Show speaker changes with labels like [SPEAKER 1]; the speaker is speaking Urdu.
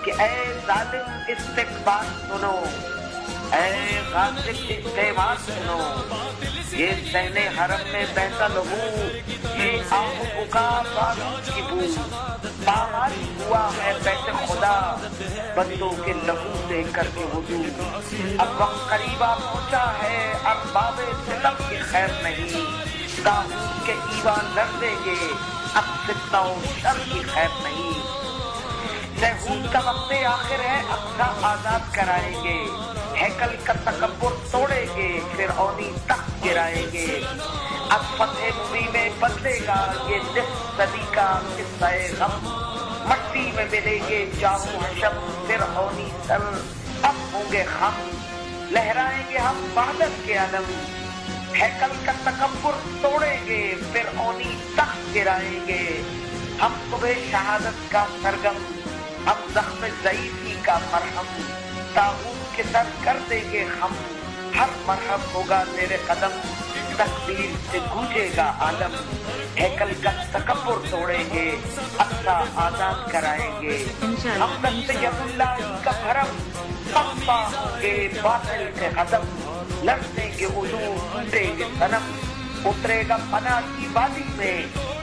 [SPEAKER 1] کہ اے ظالم استکبار سنو، اے غاصب استعمار سنو، یہ صحن حرم میں بہتا لہو، یہ آہ و بکا بارود کی بو، پامال ہوا ہے بیت خدا بندوں کے لہو سے کر کے وضو۔ اب وقت قریبا پہنچا ہے، ارباب ستم کی خیر نہیں، طاغوت کے ایوان لڑ دیں گے، اب فتنہ و شر کی خیر نہیں۔ سہود کا وقت آخر ہے، اقصی آزاد کرائیں گے، ہیکل کا تکبر توڑیں گے، فرعونی تخت گرائیں گے۔ اب فتح مبین میں بدلے گا یہ نصف صدی کا قصہ غم، مٹی میں ملیں گے جاہ و حشم فرعونی سر، اب ہوں گے خم، لہرائیں گے ہم وحدت کے علم، ہیکل کا تکبر توڑیں گے، فرعونی تخت گرائیں گے۔ ہم صبح شہادت کا سرگم، ہم زخم ضعیفی کا مرہم، طاغوت کے سر کر دیں گے ہم، ہر مرہم ہوگا زیر قدم، تکبیر سے گونجے گا عالم، ہیکل کا تکبر توڑیں گے، اقصی آزاد کرائیں گے۔ ہم دست ید اللہ کا بھرم، پسپا ہوں گے باطل کے قدم، لڑیں گے علوم ٹوٹیں گے صنم، اترے گا پناہ کی وادی میں